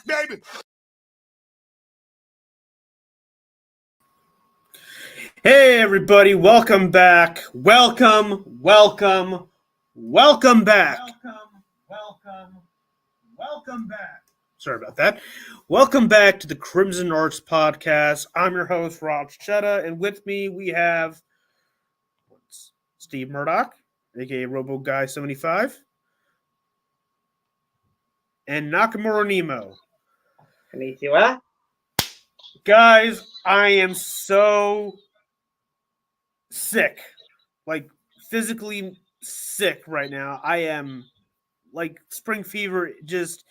rock, baby. Hey, everybody. Welcome back. Welcome back. Welcome back. Sorry about that. Welcome back to the Crimson Arts Podcast. I'm your host, Rob Chetta, and with me we have Steve Murdoch, aka RoboGuy75, and Nakamura Nemo. Konnichiwa. Guys, I am so sick. Like, physically sick right now. I am, like, spring fever just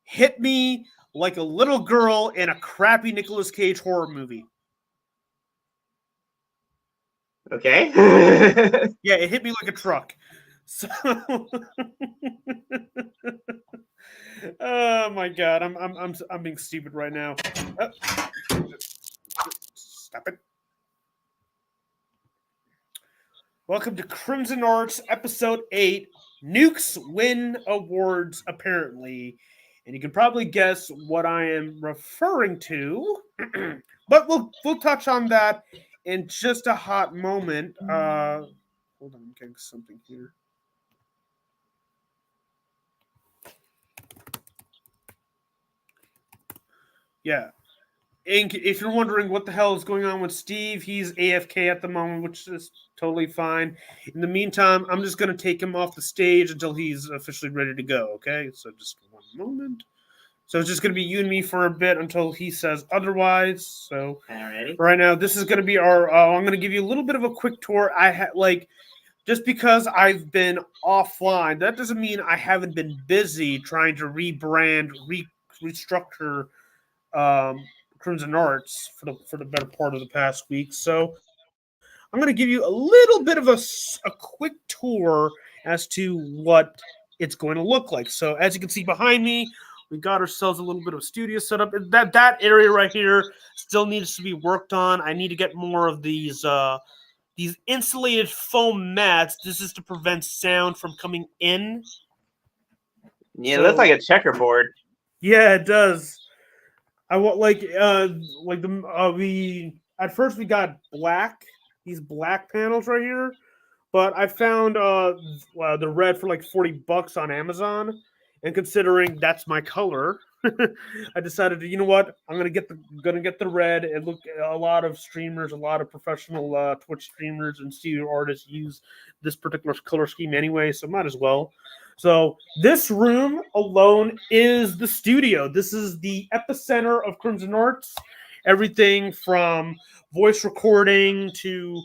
hit me like a little girl in a crappy Nicolas Cage horror movie. Okay. Yeah, it hit me like a truck. So, oh my god, I'm being stupid right now. Stop it. Welcome to Crimson Arts Episode 8. NUKES win awards, apparently. And you can probably guess what I am referring to. But we'll touch on that in just a hot moment. Hold on, I'm getting something here. Yeah. And if you're wondering what the hell is going on with Steve, he's AFK at the moment, which is totally fine. In the meantime, I'm just going to take him off the stage until he's officially ready to go, okay? So just one moment. So it's just going to be you and me for a bit until he says otherwise. So Alrighty. Right now, this is going to be our. I'm going to give you a little bit of a quick tour. Just because I've been offline, that doesn't mean I haven't been busy trying to rebrand, restructure Crimson Arts for the better part of the past week. So I'm going to give you a little bit of a quick tour as to what it's going to look like. So as you can see behind me, we got ourselves a little bit of studio setup. That area right here still needs to be worked on. I need to get more of these insulated foam mats. This is to prevent sound from coming in. Yeah, it looks like a checkerboard. Yeah, it does. I want we at first we got these black panels right here, but I found the red for like $40 on Amazon, and considering that's my color, I decided to, you know what, I'm gonna get the red. And look, a lot of streamers, a lot of professional Twitch streamers and studio artists use this particular color scheme anyway, so might as well. So this room alone is the studio. This is the epicenter of Crimson Arts. Everything from voice recording to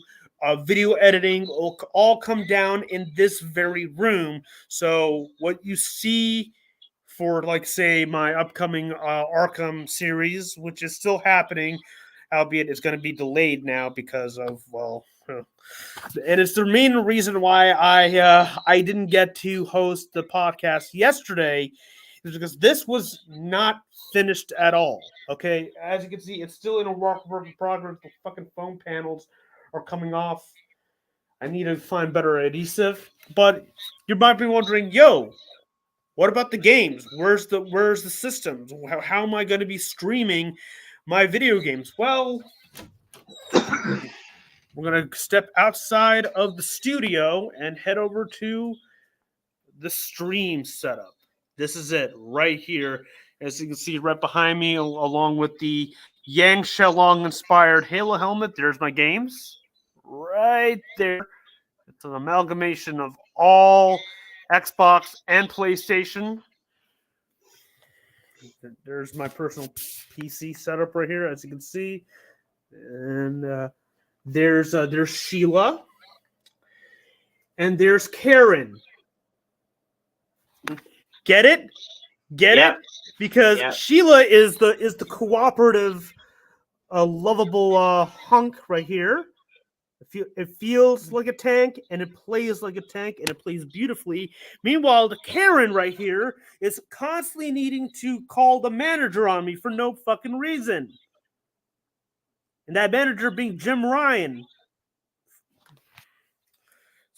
video editing will all come down in this very room. So what you see for, like, say, my upcoming Arkham series, which is still happening, albeit it's going to be delayed now because of, well, and it's the main reason why I didn't get to host the podcast yesterday, is because this was not finished at all. Okay, as you can see, it's still in a work in progress. The fucking foam panels are coming off. I need to find better adhesive. But you might be wondering, yo, what about the games? Where's the systems? How am I going to be streaming my video games? Well, we're going to step outside of the studio and head over to the stream setup. This is it right here. As you can see right behind me, along with the Yang Shenlong inspired Halo helmet, there's my games. Right there. It's an amalgamation of all Xbox and PlayStation. There's my personal PC setup right here, as you can see. And there's Sheila. And there's Karen. Get it? Get it? Because Sheila is the cooperative, lovable hunk right here. It feels like a tank, and it plays like a tank, and it plays beautifully. Meanwhile, the Karen right here is constantly needing to call the manager on me for no fucking reason. And that manager being Jim Ryan.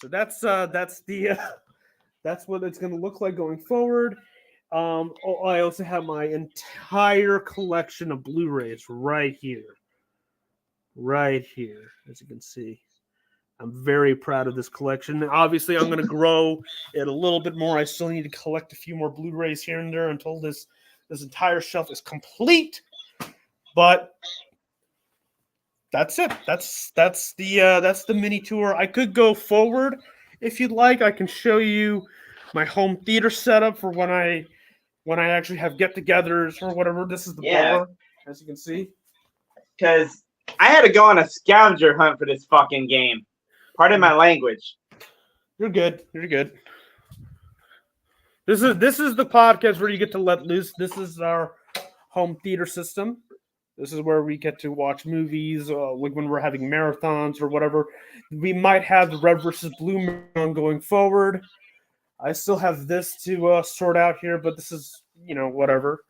So that's what it's going to look like going forward. I also have my entire collection of Blu-rays right here. Right here, as you can see. I'm very proud of this collection. Obviously, I'm going to grow it a little bit more. I still need to collect a few more Blu-rays here and there until this entire shelf is complete. But that's it. That's the mini tour. I could go forward if you'd like. I can show you my home theater setup for when I actually have get-togethers or whatever. This is the bar, as you can see. Because I had to go on a scavenger hunt for this fucking game. Pardon my language. You're good. You're good. This is the podcast where you get to let loose. This is our home theater system. This is where we get to watch movies, like when we're having marathons or whatever. We might have the Red versus Blue marathon going forward. I still have this to sort out here, but this is, whatever.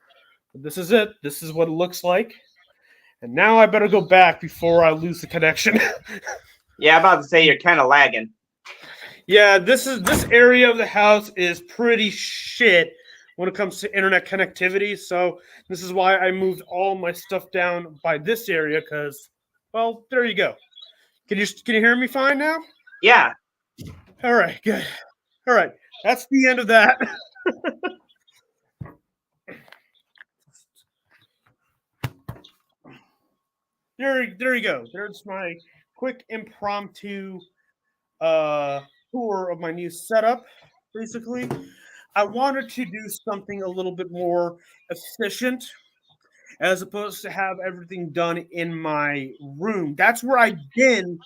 But this is it. This is what it looks like. And now I better go back before I lose the connection. Yeah, I'm about to say you're kind of lagging. Yeah, this area of the house is pretty shit when it comes to internet connectivity. So this is why I moved all my stuff down by this area because, well, there you go. Can you hear me fine now? Yeah. All right, good. All right, that's the end of that. There you go. There's my quick impromptu tour of my new setup. Basically, I wanted to do something a little bit more efficient as opposed to have everything done in my room. That's where I've been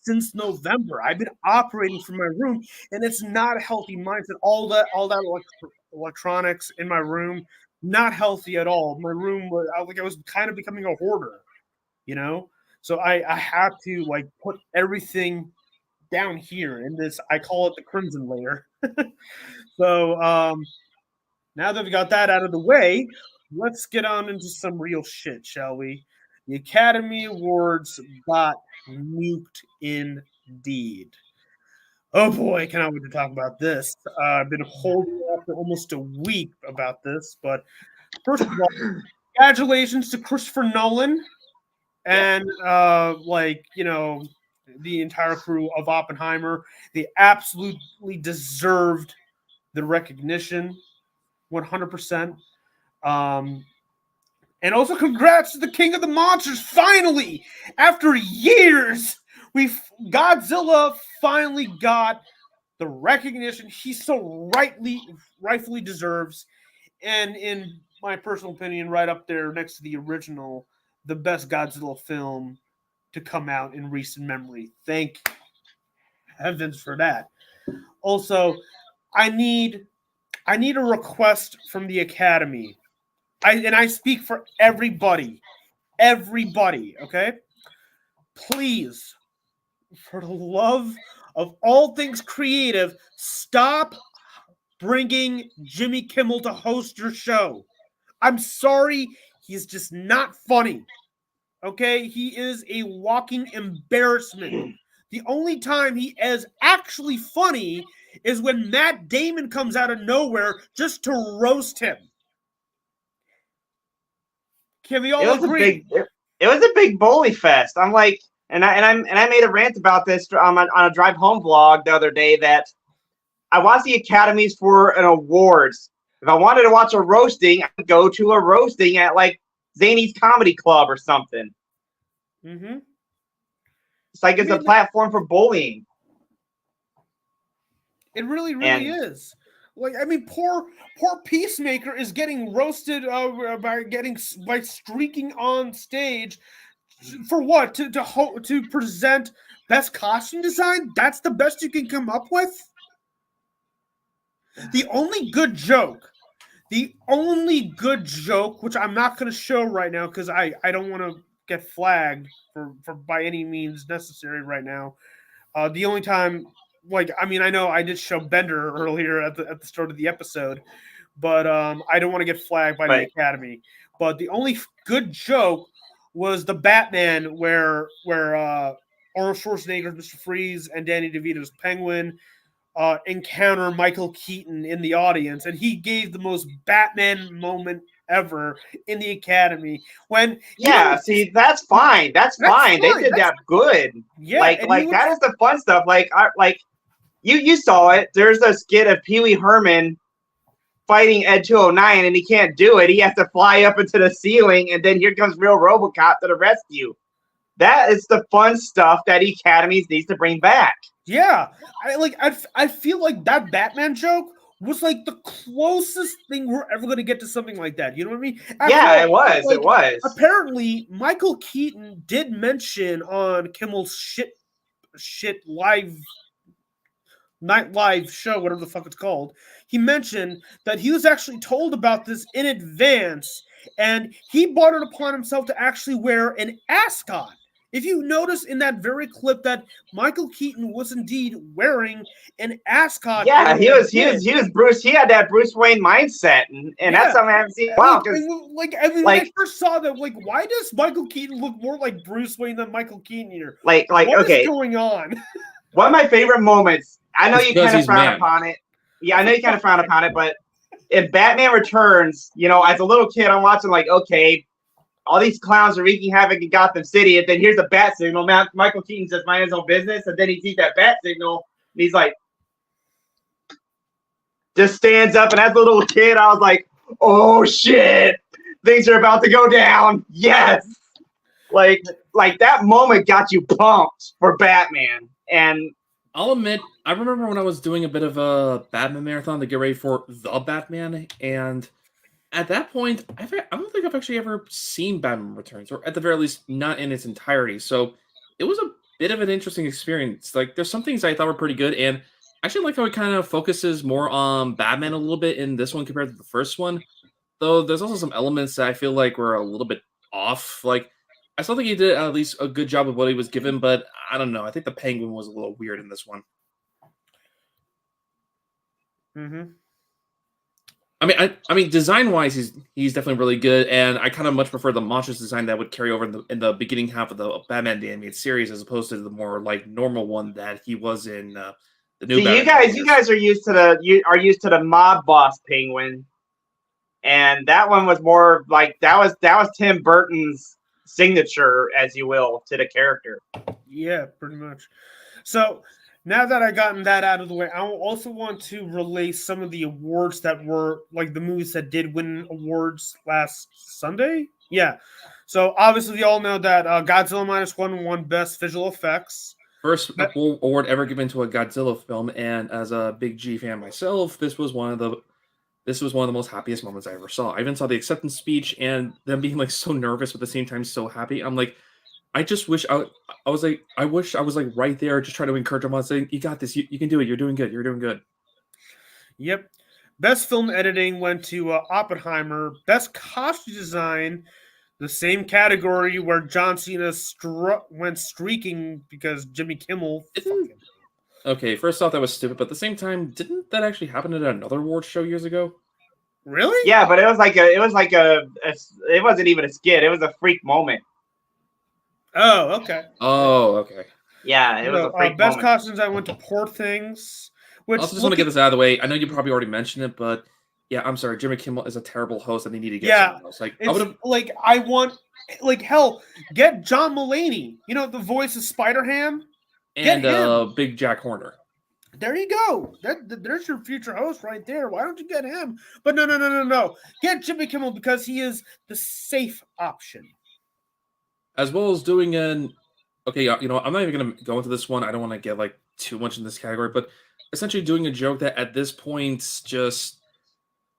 since November. I've been operating from my room, and it's not a healthy mindset. All that electronics in my room, not healthy at all. My room was I was kind of becoming a hoarder, So I had to put everything down here in this. I call it the crimson layer. So now that we got that out of the way, let's get on into some real shit, shall we? The Academy Awards got nuked indeed. Oh boy, cannot wait to talk about this. I've been holding off for almost a week about this, but first of all, congratulations to Christopher Nolan and the entire crew of Oppenheimer. They absolutely deserved the recognition. 100%. And also congrats to the King of the Monsters. Finally, after years, Godzilla finally got the recognition he so rightfully deserves. And in my personal opinion, right up there next to the original, the best Godzilla film to come out in recent memory. Thank heavens for that. Also, I need a request from the Academy. I speak for everybody. Everybody, okay? Please, for the love of all things creative, stop bringing Jimmy Kimmel to host your show. I'm sorry, he's just not funny. Okay? He is a walking embarrassment. The only time he is actually funny is when Matt Damon comes out of nowhere just to roast him. Can we all agree? It was a big bully fest. I'm like, and I made a rant about this on a drive home vlog the other day that I watch the academies for an awards. If I wanted to watch a roasting, I would go to a roasting at Zany's Comedy Club or something. Mm-hmm. It's it's a platform for bullying. It really is. Poor Peacemaker is getting roasted by streaking on stage for what? To present best costume design? That's the best you can come up with? The only good joke, which I'm not going to show right now because I don't want to get flagged for by any means necessary right now. The only time, I know I did show Bender earlier at the start of the episode, but I don't want to get flagged by the Academy. But the only good joke was the Batman where Arnold Schwarzenegger's Mr. Freeze and Danny DeVito's Penguin encounter Michael Keaton in the audience, and he gave the most Batman moment ever in the Academy when see, that's fine. That's fine. They did that good. Yeah, and like that is the fun stuff. Like you saw it. There's a skit of Pee Wee Herman fighting Ed 209, and he can't do it. He has to fly up into the ceiling, and then here comes real RoboCop to the rescue. That is the fun stuff that Academies needs to bring back. Yeah, I feel like that Batman joke was like the closest thing we're ever going to get to something like that. You know what I mean? It was. It was. Apparently, Michael Keaton did mention on Kimmel's shit night live show, whatever the fuck it's called. He mentioned that he was actually told about this in advance, and he brought it upon himself to actually wear an ascot. If you notice in that very clip that Michael Keaton was indeed wearing an ascot. Yeah, he was Bruce. He had that Bruce Wayne mindset, and that's something I haven't seen. Wow, when I first saw that, why does Michael Keaton look more like Bruce Wayne than Michael Keaton here? What is going on? One of my favorite moments. I know you kind of frown upon it. Yeah, I know you kind of frown upon it, but in Batman Returns, as a little kid, I'm watching okay. All these clowns are wreaking havoc in Gotham City, and then here's a bat signal. Michael Keaton says, "Mind his own business," and then he sees that bat signal, and he's like, just stands up. And as a little kid, I was like, "Oh shit, things are about to go down." Yes, like that moment got you pumped for Batman. And I'll admit, I remember when I was doing a bit of a Batman marathon to get ready for the Batman, and at that point, I don't think I've actually ever seen Batman Returns, or at the very least, not in its entirety. So it was a bit of an interesting experience. There's some things I thought were pretty good, and I actually like how it kind of focuses more on Batman a little bit in this one compared to the first one. Though there's also some elements that I feel like were a little bit off. I still think he did at least a good job of what he was given, but I don't know. I think the Penguin was a little weird in this one. Mm-hmm. I mean, design-wise, he's definitely really good, and I kind of much prefer the monstrous design that would carry over in the beginning half of the Batman the Animated Series, as opposed to the more normal one that he was in the new. See, you guys are used to the mob boss Penguin, and that one was more that was Tim Burton's signature, as you will, to the character. Yeah, pretty much. So now that I've gotten that out of the way, I also want to relay some of the awards that were the movies that did win awards last Sunday. Yeah. So obviously, we all know that Godzilla -1 won Best Visual Effects. First award ever given to a Godzilla film, and as a big G fan myself, this was one of the most happiest moments I ever saw. I even saw the acceptance speech and them being so nervous but at the same time so happy. I'm like, I just wish I was right there, just trying to encourage them on saying, "You got this. You can do it. You're doing good. You're doing good." Yep. Best film editing went to Oppenheimer. Best costume design, the same category where John Cena went streaking because Jimmy Kimmel. Okay, first off, that was stupid, but at the same time, didn't that actually happen at another awards show years ago? Really? Yeah, but it wasn't even a skit. It was a freak moment. Oh, okay. Yeah, it was a freak best moment. costumes. I went to Poor Things. I also just want to get this out of the way. I know you probably already mentioned it, but yeah, I'm sorry. Jimmy Kimmel is a terrible host, and they need to get someone else. Hell, get John Mulaney. The voice of Spider-Ham. And Big Jack Horner. There you go. There's your future host right there. Why don't you get him? But no. Get Jimmy Kimmel because he is the safe option. As well as doing I'm not even going to go into this one. I don't want to get too much in this category, but essentially doing a joke that at this point just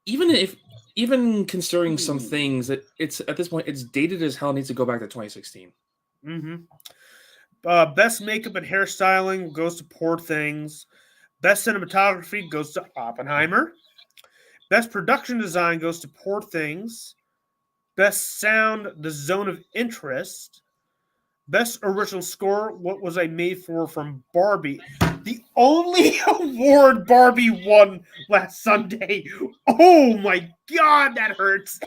even considering some things that it's at this point it's dated as hell, needs to go back to 2016. Mm-hmm. Best makeup and hairstyling goes to Poor Things. Best cinematography goes to Oppenheimer. Best production design goes to Poor Things. Best sound, The Zone of Interest. Best original score, What Was I Made For, from Barbie. The only award Barbie won last Sunday. Oh my God, that hurts.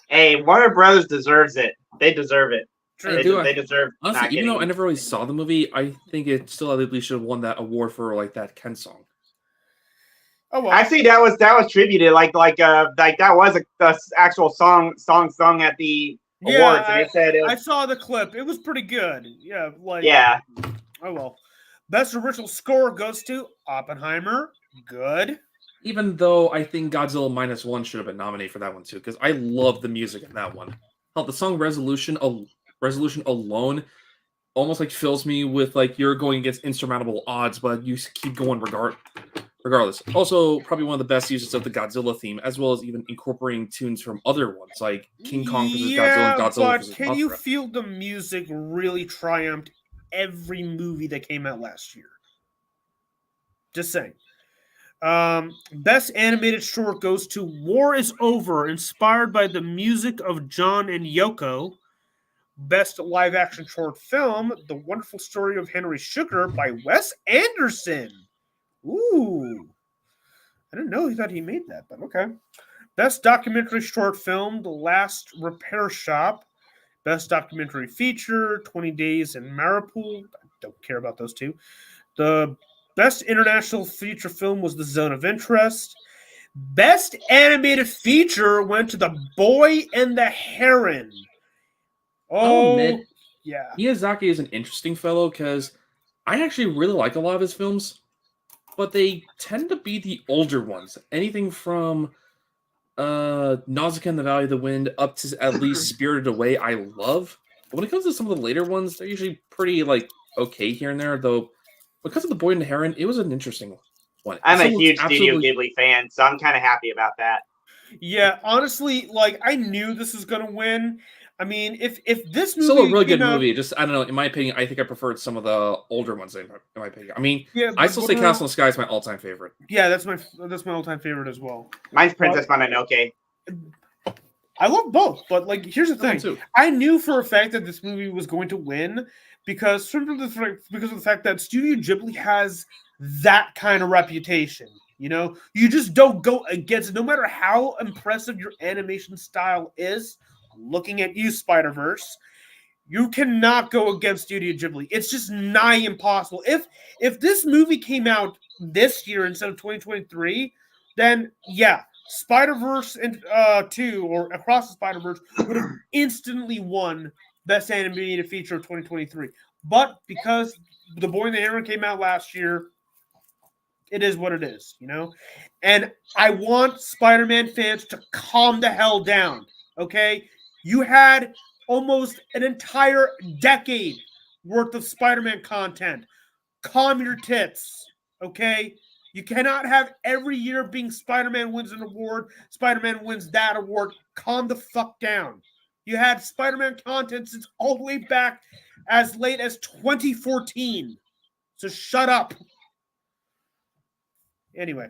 Hey, Warner Brothers deserves it. They deserve it. I do. They deserve Honestly, not even getting. though I never really saw the movie, I think it still at least should have won that award for like that Ken song. Oh well. Actually, that was tributed. Like that was the actual song sung at the awards, and they said it was. I saw the clip. It was pretty good. Yeah, like Yeah, oh well. Best original score goes to Oppenheimer. Good. Even though I think Godzilla Minus One should have been nominated for that one too, because I love the music in that one. Hell, the song Resolution alone almost like fills me with like you're going against insurmountable odds, but you keep going regardless. Also, probably one of the best uses of the Godzilla theme, as well as even incorporating tunes from other ones like King Kong versus Godzilla and Godzilla but versus can you Mothra. feel the music really triumphed every movie that came out last year? Just saying. Best animated short goes to War is Over, inspired by the music of John and Yoko. Best live action short film, The Wonderful Story of Henry Sugar by Wes Anderson. Ooh. I didn't know that he made that, but okay. Best documentary short film, The Last Repair Shop. Best documentary feature, 20 Days in Mariupol. I don't care about those two. The best international feature film was The Zone of Interest. Best animated feature went to The Boy and the Heron. I'll admit, yeah. Miyazaki is an interesting fellow because I actually really like a lot of his films, but they tend to be the older ones. Anything from Nausicaa and the Valley of the Wind up to at least Spirited Away, I love. But when it comes to some of the later ones, they're usually pretty like okay here and there. Though, because of The Boy and the Heron, it was an interesting one. I'm a huge Studio Ghibli fan, so I'm kind of happy about that. Yeah, honestly, like I knew this was gonna win. I mean, if this movie still a really good movie, just I don't know. In my opinion, I think I preferred some of the older ones. In my opinion, I mean, yeah, I still say Castle in the Sky is my all-time favorite. Yeah, that's my all-time favorite as well. Mine's Princess Mononoke. I love both, but like, here's the thing: too. I knew for a fact that this movie was going to win because of the fact that Studio Ghibli has that kind of reputation. You know, you just don't go against it, no matter how impressive your animation style is. Looking at you, Spider-Verse, you cannot go against Studio Ghibli. It's just nigh impossible. If this movie came out this year instead of 2023, then yeah, Spider-Verse and 2 or Across the Spider-Verse would have instantly won Best Animated Feature of 2023. But because The Boy and the Heron came out last year, it is what it is, you know? And I want Spider-Man fans to calm the hell down, okay? You had almost an entire decade worth of Spider-Man content. Calm your tits, okay? You cannot have every year being Spider-Man wins an award, Spider-Man wins that award. Calm the fuck down. You had Spider-Man content since all the way back as late as 2014. So shut up. Anyway,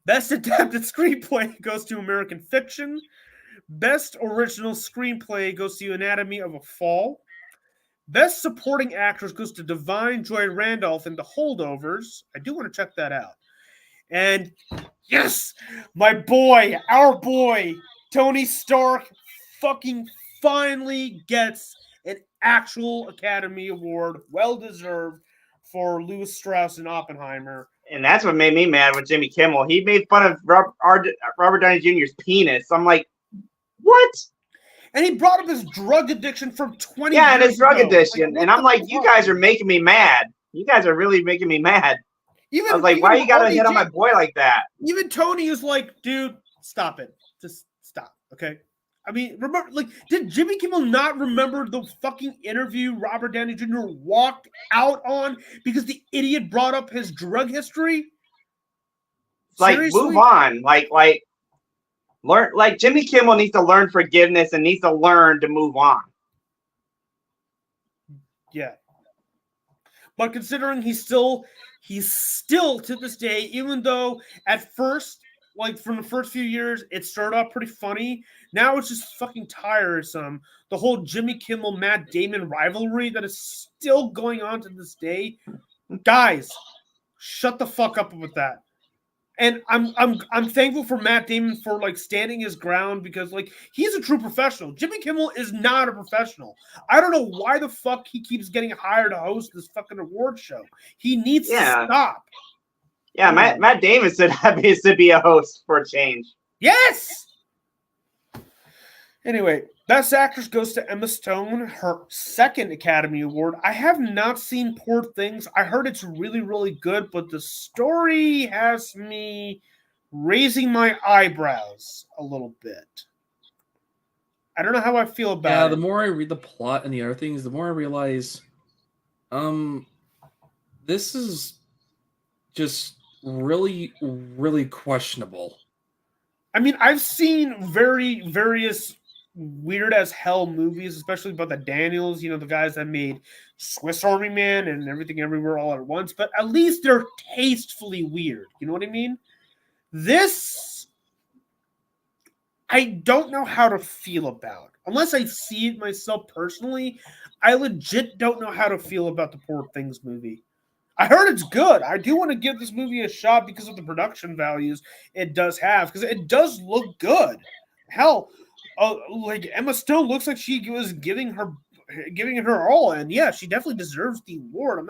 best adapted screenplay goes to American Fiction. Best original screenplay goes to Anatomy of a Fall. Best supporting actress goes to Divine Joy Randolph in The Holdovers. I do want to check that out. And yes, my boy, our boy, Tony Stark fucking finally gets an actual Academy Award, well deserved, for Lewis Strauss and Oppenheimer. And that's what made me mad with Jimmy Kimmel. He made fun of Robert Downey Jr.'s penis. I'm like, what? And he brought up his drug addiction from 20 years ago. Yeah, and his drug addiction. Like, and I'm like, you guys are making me mad. You guys are really making me mad. I was like, why you got to hit on my boy like that? Even Tony is like, dude, stop it. Just stop, okay? I mean, remember, like, did Jimmy Kimmel not remember the fucking interview Robert Downey Jr. walked out on because the idiot brought up his drug history? Like, seriously? Move on. Learn. Like, Jimmy Kimmel needs to learn forgiveness and needs to learn to move on. Yeah. But considering he's still to this day, even though at first, like from the first few years, it started off pretty funny. Now it's just fucking tiresome. The whole Jimmy Kimmel, Matt Damon rivalry that is still going on to this day. Guys, shut the fuck up with that. And I'm thankful for Matt Damon for like standing his ground because like he's a true professional. Jimmy Kimmel is not a professional. I don't know why the fuck he keeps getting hired to host this fucking award show. He needs to Yeah. stop. Yeah, Matt Damon said happy to be a host for a change. Yes. Anyway, Best Actress goes to Emma Stone, her second Academy Award. I have not seen Poor Things. I heard it's really, really good, but the story has me raising my eyebrows a little bit. I don't know how I feel about it. Yeah, the more I read the plot and the other things, the more I realize, this is just really, really questionable. I mean, I've seen various weird as hell movies, especially about the Daniels, the guys that made Swiss Army Man and Everything Everywhere All at Once, but at least they're tastefully weird. You know what I mean? This, I don't know how to feel about. Unless I see it myself personally, I legit don't know how to feel about the Poor Things movie. I heard it's good. I do want to give this movie a shot because of the production values it does have, because it does look good. Hell, like Emma Stone looks like she was giving it her all, and yeah, she definitely deserves the award. I'm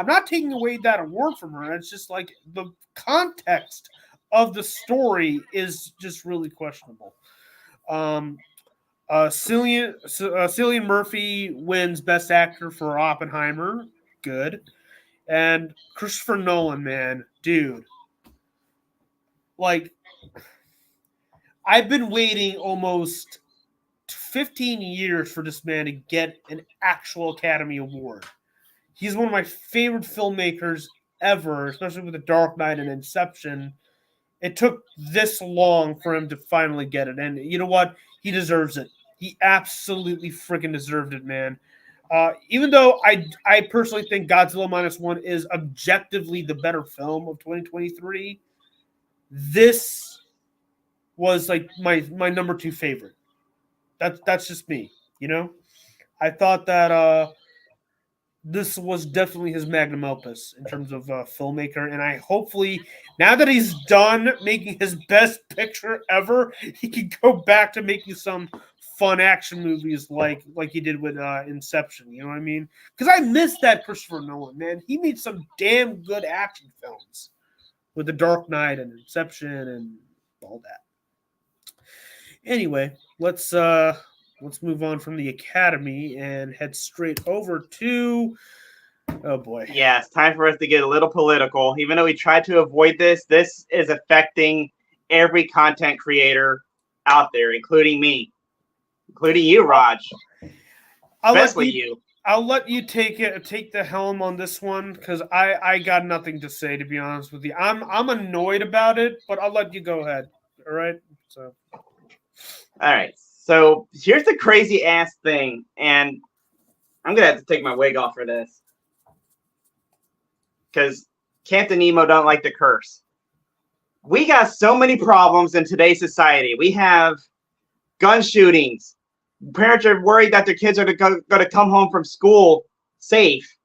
not taking away that award from her. It's just like the context of the story is just really questionable. Cillian Murphy wins Best Actor for Oppenheimer. Good. And Christopher Nolan, man, dude. Like, I've been waiting almost 15 years for this man to get an actual Academy Award. He's one of my favorite filmmakers ever, especially with The Dark Knight and Inception. It took this long for him to finally get it. And you know what? He deserves it. He absolutely freaking deserved it, man. Even though I personally think Godzilla Minus One is objectively the better film of 2023, this was like my number two favorite. That's just me, I thought that this was definitely his magnum opus in terms of filmmaker, and I hopefully now that he's done making his best picture ever, he can go back to making some fun action movies like he did with Inception. You know what I mean? Because I miss that Christopher Nolan, man. He made some damn good action films with The Dark Knight and Inception and all that. Anyway, let's move on from the Academy and head straight over to. Oh boy. Yeah, it's time for us to get a little political. Even though we tried to avoid this is affecting every content creator out there, including me, including you, Raj. Especially you. I'll let you take the helm on this one because I got nothing to say, to be honest with you. I'm annoyed about it, but I'll let you go ahead. All right. So. All right. So here's the crazy ass thing, and I'm gonna have to take my wig off for this. Because Captain Nemo don't like to curse. We got so many problems in today's society. We have gun shootings. Parents are worried that their kids are going to come home from school safe.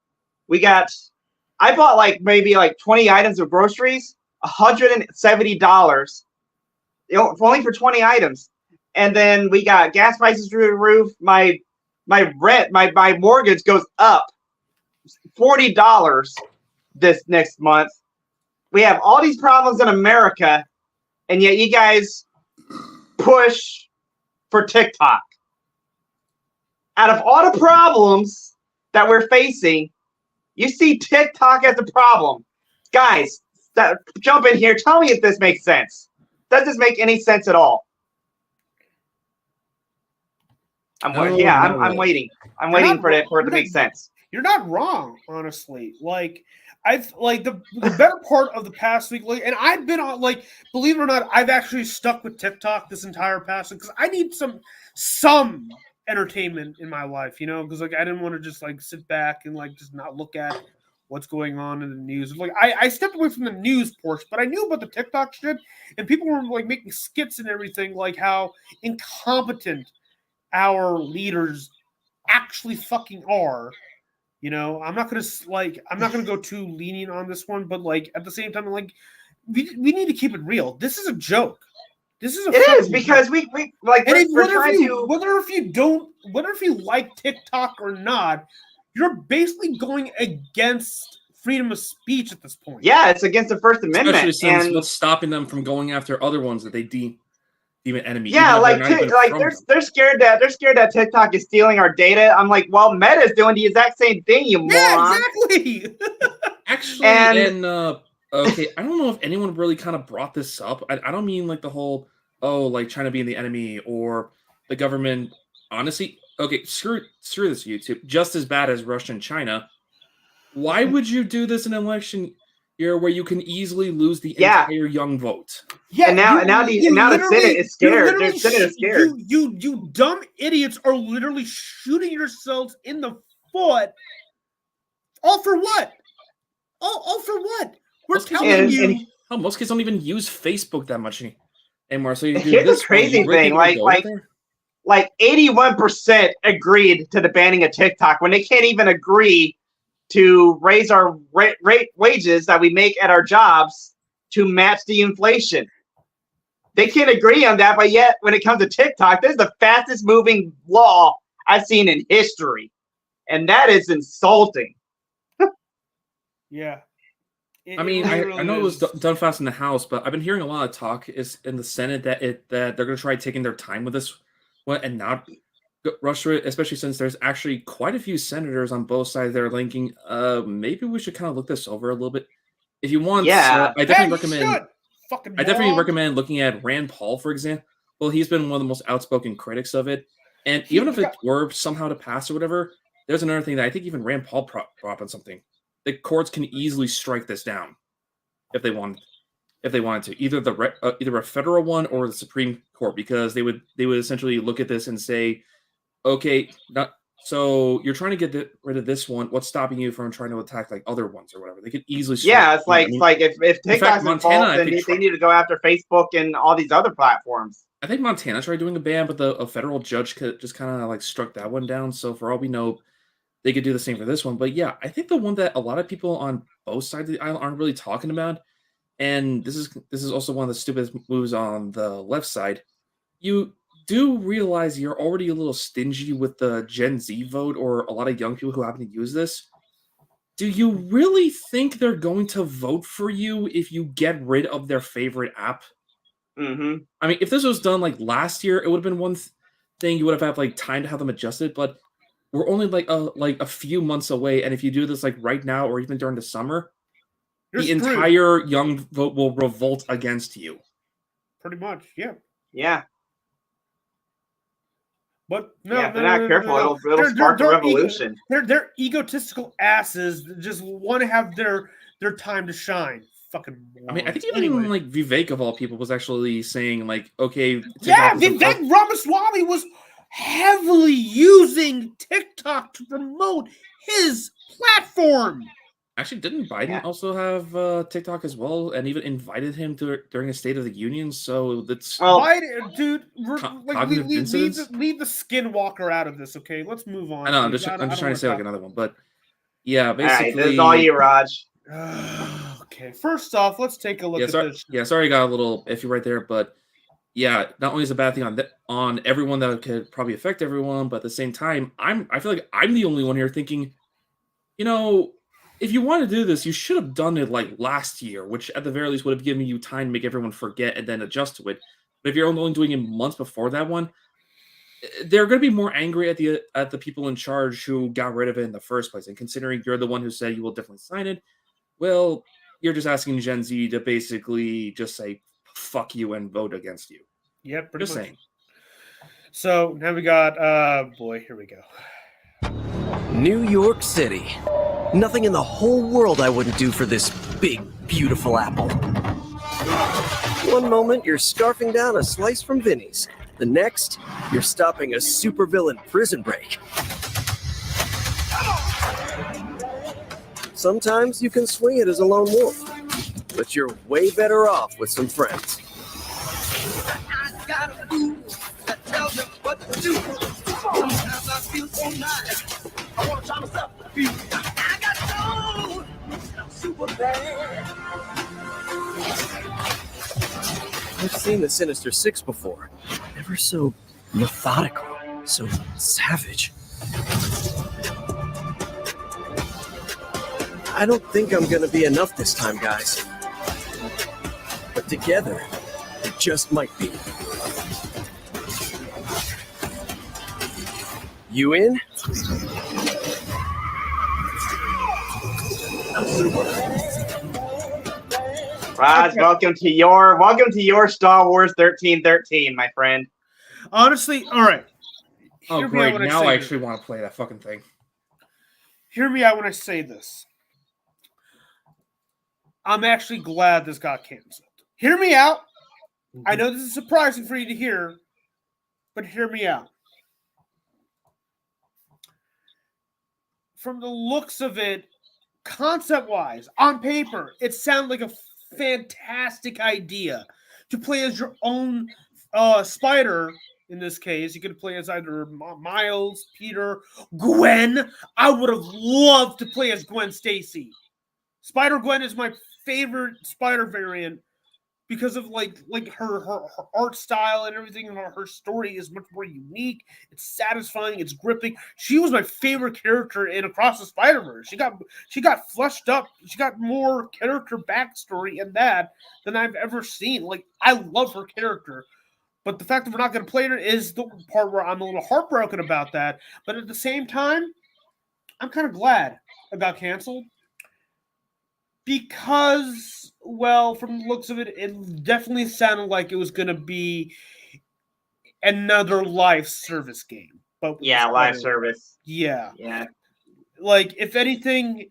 I bought maybe 20 items of groceries, $170, only for 20 items. And then we got gas prices through the roof. My rent, my mortgage goes up $40 this next month. We have all these problems in America, and yet you guys push for TikTok. Out of all the problems that we're facing, you see TikTok as a problem. Guys, jump in here. Tell me if this makes sense. Does this make any sense at all? I'm waiting. I'm waiting for it to make sense. You're not wrong, honestly. I've the better part of the past week, and I've been on believe it or not, I've actually stuck with TikTok this entire past week because I need some entertainment in my life, because I didn't want to just sit back and just not look at what's going on in the news. I stepped away from the news portion, but I knew about the TikTok shit, and people were making skits and everything, how incompetent our leaders actually fucking are. I'm not gonna go too lenient on this one, but at the same time, we need to keep it real. This is a joke. This is a It is fucking because joke. we like And we're whether trying to. if you like TikTok or not, you're basically going against freedom of speech at this point. Yeah, it's against the First Amendment, Especially since and what's stopping them from going after other ones that they deem an enemy? yeah, even if like they're not even from them. they're scared that TikTok is stealing our data. I'm like, well, Meta's doing the exact same thing, you moron. Exactly. Actually, okay, I don't know if anyone really kind of brought this up. I don't mean like the whole like China being the enemy or the government. Honestly, okay, screw this YouTube. Just as bad as Russia and China. Why would you do this in an election year where you can easily lose the entire young vote? Yeah, and now the Senate is scared. The Senate is scared. You dumb idiots are literally shooting yourselves in the foot. All for what? All for what? We're telling you. Most kids don't even use Facebook that much anymore. So you do here's this the crazy thing, like 81% agreed to the banning of TikTok when they can't even agree to raise our wages that we make at our jobs to match the inflation. They can't agree on that, but yet when it comes to TikTok, this is the fastest moving law I've seen in history. And that is insulting. Yeah. I know it was done fast in the House, but I've been hearing a lot of talk is in the Senate that they're going to try taking their time with this one and not rush through it, especially since there's actually quite a few senators on both sides that are linking. Maybe we should kind of look this over a little bit. If you want, I definitely recommend looking at Rand Paul, for example. Well, he's been one of the most outspoken critics of it. And even if it were somehow to pass or whatever, there's another thing that I think even Rand Paul brought up on something. The courts can easily strike this down if they wanted to, either a federal one or the Supreme Court, because they would essentially look at this and say, okay, so you're trying to get rid of this one. What's stopping you from trying to attack like other ones or whatever? They could easily. It's like if TikTok's involved, then they need to go after Facebook and all these other platforms. I think Montana tried doing a ban, but a federal judge just kind of like struck that one down. So for all we know, they could do the same for this one. But yeah, I think the one that a lot of people on both sides of the aisle aren't really talking about, and this is also one of the stupidest moves on the left side. You do realize you're already a little stingy with the Gen Z vote or a lot of young people who happen to use this. Do you really think they're going to vote for you if you get rid of their favorite app? Mm-hmm. I mean, if this was done like last year, it would have been one thing. You would have had like time to have them adjusted, but we're only like a few months away. And if you do this like right now or even during the summer, the entire young vote will revolt against you. Pretty much, yeah. Yeah. But if they're not careful, it'll spark a revolution. They're egotistical asses that just want to have their time to shine. Fucking morons. I mean, I think even like Vivek of all people was actually saying like, okay, yeah, Vivek Ramaswamy was heavily using TikTok to promote his platform. Actually, didn't Biden also have TikTok as well, and even invited him during a State of the Union? So that's Biden, dude. Leave the skinwalker out of this, okay? Let's move on. I know. I'm just trying to say like another one, but yeah, basically. All right, this is all you, Raj. Okay, first off, let's take a look at this. Yeah, sorry, I got a little iffy right there, but yeah, not only is it a bad thing on everyone that could probably affect everyone, but at the same time, I feel like I'm the only one here thinking, if you want to do this, you should have done it like last year, which at the very least would have given you time to make everyone forget and then adjust to it. But if you're only doing it months before that one, they're going to be more angry at the people in charge who got rid of it in the first place. And considering you're the one who said you will definitely sign it, well, you're just asking Gen Z to basically just say fuck you and vote against you. Yep, pretty just much. Saying. So now we got here we go. New York City. Nothing in the whole world I wouldn't do for this big, beautiful apple. One moment, you're scarfing down a slice from Vinny's. The next, you're stopping a supervillain prison break. Sometimes you can swing it as a lone wolf, but you're way better off with some friends. I got a move that tells you what to do. Sometimes I feel so nice. I want to try myself a few. I got soul. I'm super bad. I've seen the Sinister Six before. Never so methodical, so savage. I don't think I'm gonna be enough this time, guys. But together, it just might be. You in? Roz, welcome to your Star Wars 1313, my friend. Honestly, all right. Oh, Hear me out great. when Now say I this. actually want to play that fucking thing. Hear me out when I say this. I'm actually glad this got canceled. Hear me out. I know this is surprising for you to hear, but hear me out. From the looks of it, concept-wise, on paper, it sounded like a fantastic idea to play as your own spider. In this case, you could play as either Miles, Peter, Gwen. I would have loved to play as Gwen Stacy. Spider-Gwen is my favorite spider variant because of like her art style and everything. Her story is much more unique. It's satisfying. It's gripping. She was my favorite character in Across the Spider-Verse. She got fleshed up. She got more character backstory in that than I've ever seen. Like, I love her character. But the fact that we're not going to play her is the part where I'm a little heartbroken about that. But at the same time, I'm kind of glad it got canceled. Because, well, from the looks of it, it definitely sounded like it was going to be another live service game. But Yeah, live service. Yeah. Yeah. Like, if anything,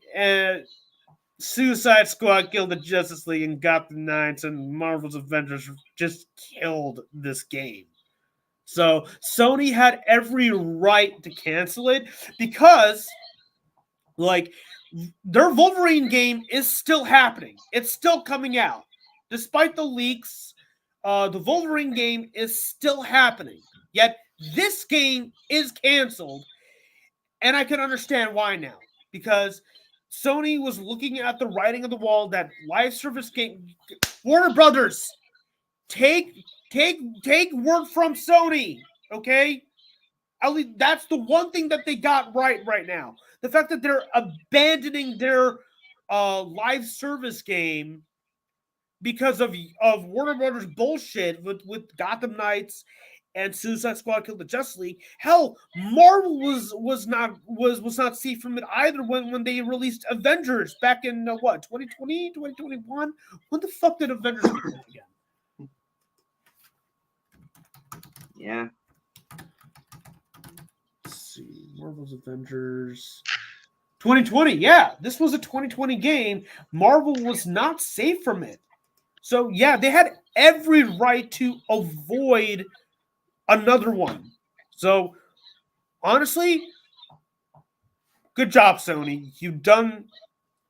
Suicide Squad killed the Justice League and Gotham Knights and Marvel's Avengers just killed this game. So Sony had every right to cancel it because, like, their Wolverine game is still happening. It's still coming out. Despite the leaks, the Wolverine game is still happening. Yet this game is canceled. And I can understand why now. Because Sony was looking at the writing on the wall that live service game... Warner Brothers, take word from Sony, okay? At least that's the one thing that they got right now. The fact that they're abandoning their live service game because of Warner Brothers bullshit with Gotham Knights and Suicide Squad killed the Justice League. Hell, Marvel was not safe from it either when they released Avengers back in 2020, 2021? When the fuck did Avengers come out again? Yeah. See, Marvel's Avengers 2020. Yeah, this was a 2020 game. Marvel was not safe from it. So yeah, they had every right to avoid another one. So honestly, good job, Sony. You've done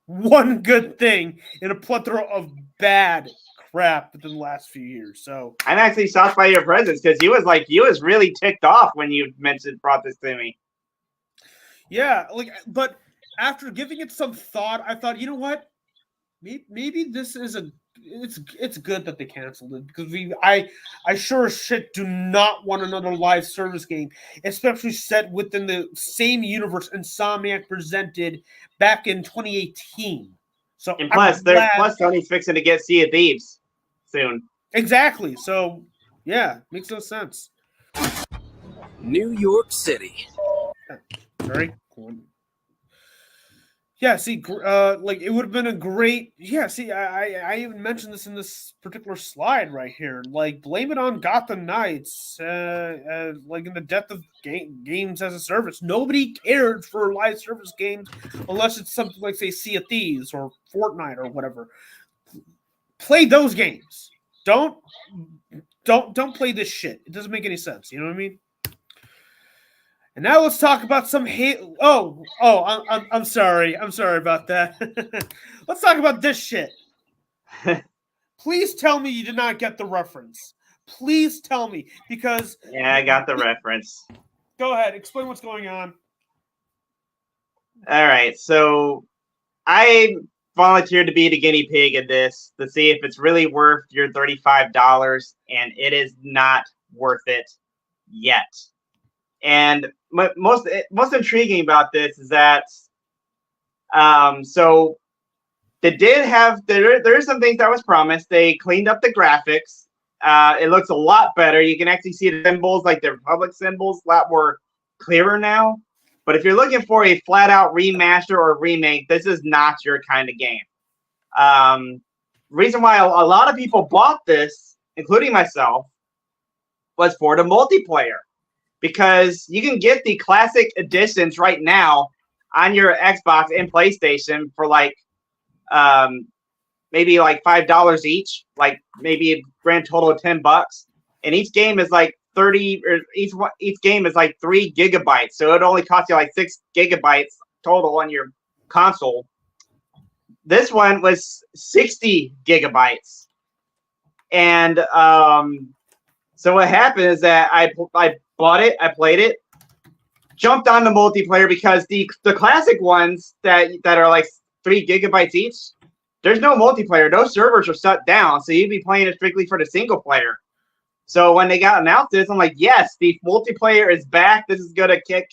one good thing in a plethora of bad crap within the last few years. So I'm actually shocked by your presence because you was really ticked off when you brought this to me. yeah, but after giving it some thought, I thought, you know what? Maybe this is it's good that they canceled it because I sure as shit do not want another live service game, especially set within the same universe Insomniac presented back in 2018. So And plus Sony's fixing to get Sea of Thieves soon. Exactly. So yeah, makes no sense. New York City. Very cool. Yeah, see, like it would have been a great. Yeah, see, I even mentioned this in this particular slide right here. Like, blame it on Gotham Knights, like in the death of games as a service. Nobody cared for live service games unless it's something like, say, Sea of Thieves or Fortnite or whatever. Play those games. Don't play this shit. It doesn't make any sense. You know what I mean? And now let's talk about some hate. I'm sorry. I'm sorry about that. Let's talk about this shit. Please tell me you did not get the reference. Please tell me, because yeah, I got the reference. Go ahead, explain what's going on. All right, so I volunteered to be the guinea pig in this to see if it's really worth your $35, and it is not worth it yet. And most intriguing about this is that so they did have there are some things that was promised. They cleaned up the graphics. It looks a lot better. You can actually see the symbols, like the Republic symbols, a lot more clearer now. But if you're looking for a flat-out remaster or remake, this is not your kind of game. Reason why a lot of people bought this, including myself, was for the multiplayer. Because you can get the classic editions right now on your Xbox and PlayStation for like maybe like $5 each, like maybe a grand total of $10. And each game is like 30, or each game is like 3 gigabytes. So it only costs you like 6 gigabytes total on your console. This one was 60 gigabytes. And so what happened is that I bought it, I played it, jumped on the multiplayer because the classic ones that are like 3 gigabytes each, there's no multiplayer. Those servers are shut down, so you'd be playing it strictly for the single player. So when they got announced this, I'm like, yes, the multiplayer is back. This is going to kick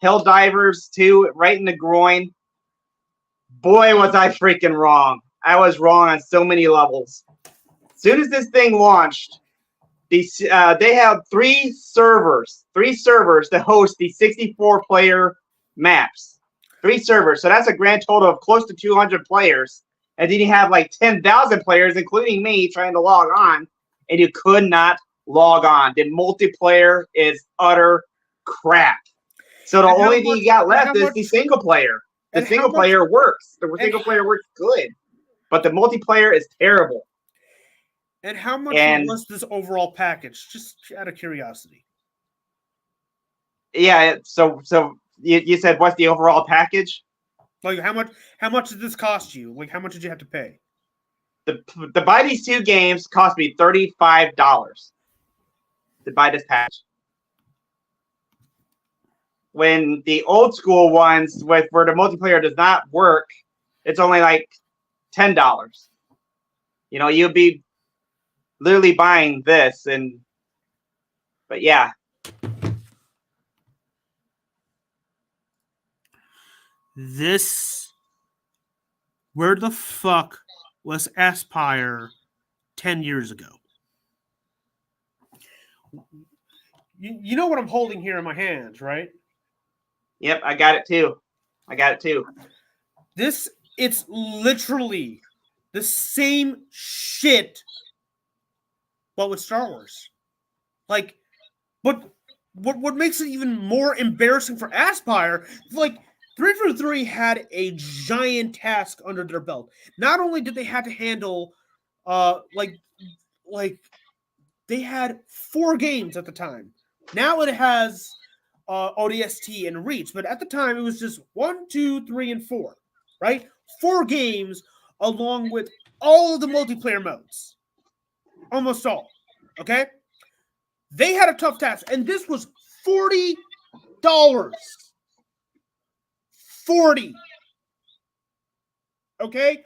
Helldivers 2 right in the groin. Boy, was I freaking wrong. I was wrong on so many levels. As soon as this thing launched, they have 3 servers to host the 64-player maps. 3 servers. So that's a grand total of close to 200 players. And then you have like 10,000 players, including me, trying to log on, and you could not log on. The multiplayer is utter crap. So the only thing you got left is the single player. The single player works. The single player works good, but the multiplayer is terrible. And how much was this overall package? Just out of curiosity. Yeah. So you said what's the overall package? Like how much did this cost you? Like how much did you have to pay? To buy these 2 games cost me $35 to buy this package. When the old school ones where the multiplayer does not work, it's only like $10. You know, you'll be literally buying this, but yeah. Where the fuck was Aspire 10 years ago? You know what I'm holding here in my hands, right? Yep, I got it too. It's literally the same shit, but with Star Wars. Like, but what makes it even more embarrassing for Aspire, like, 343 had a giant task under their belt. Not only did they have to handle, like they had 4 games at the time. Now it has ODST and Reach, but at the time it was just 1, 2, 3, and 4, right? 4 games along with all of the multiplayer modes, almost all. Okay, they had a tough task, and this was $40. 40. Okay.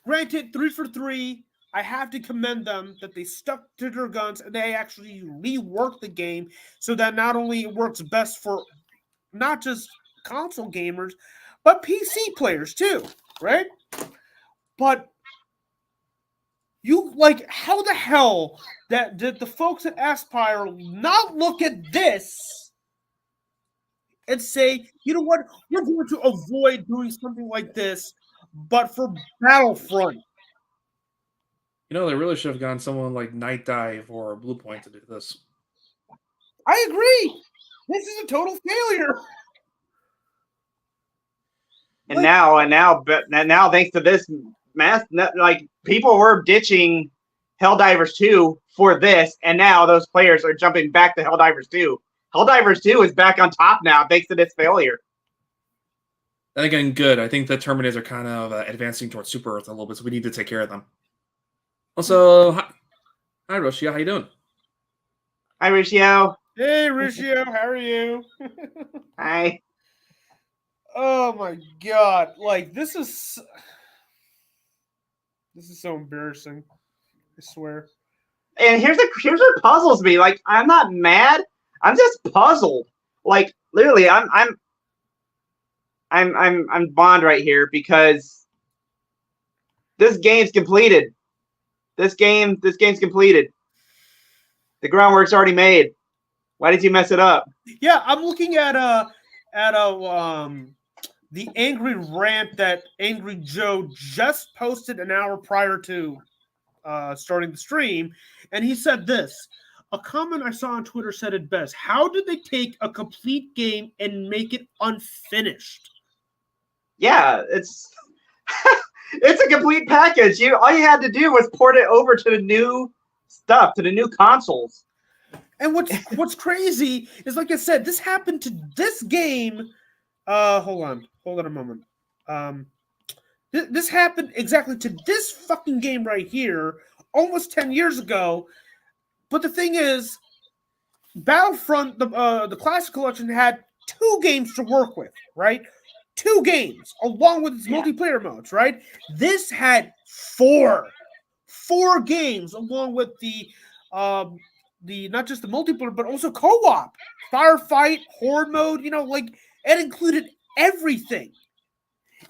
Granted, 343, I have to commend them that they stuck to their guns and they actually reworked the game so that not only it works best for not just console gamers, but PC players too, right? But how the hell did the folks at Aspire not look at this and say, you know what, we're going to avoid doing something like this, but for Battlefront? You know, they really should have gotten someone like Night Dive or Bluepoint to do this. I agree. This is a total failure. And now, thanks to this mass, like, people were ditching Helldivers 2 for this, and now those players are jumping back to Helldivers 2. Helldivers 2 is back on top now thanks to this failure. And again, good. I think the Terminators are kind of advancing towards Super Earth a little bit, so we need to take care of them. Also, hi Roshio, how you doing? Hi, Roshio. Hey, Roshio, how are you? Hi. Oh my god! Like this is so embarrassing. I swear. And here's what puzzles me. Like, I'm not mad. I'm just puzzled. Like, literally, I'm Bond right here because this game's completed. This game's completed. The groundwork's already made. Why did you mess it up? Yeah, I'm looking at the angry rant that Angry Joe just posted an hour prior to starting the stream, and he said this. A comment I saw on Twitter said it best. How did they take a complete game and make it unfinished? Yeah, it's it's a complete package. All you had to do was port it over to the new stuff, to the new consoles. And what's crazy is, like I said, this happened to this game. Hold on a moment. This happened exactly to this fucking game right here, almost 10 years ago. But the thing is, Battlefront, the Classic Collection, had 2 games to work with, right? 2 games, along with its multiplayer modes, right? This had 4 games, along with the not just the multiplayer, but also co-op, firefight, horde mode. Like it included everything.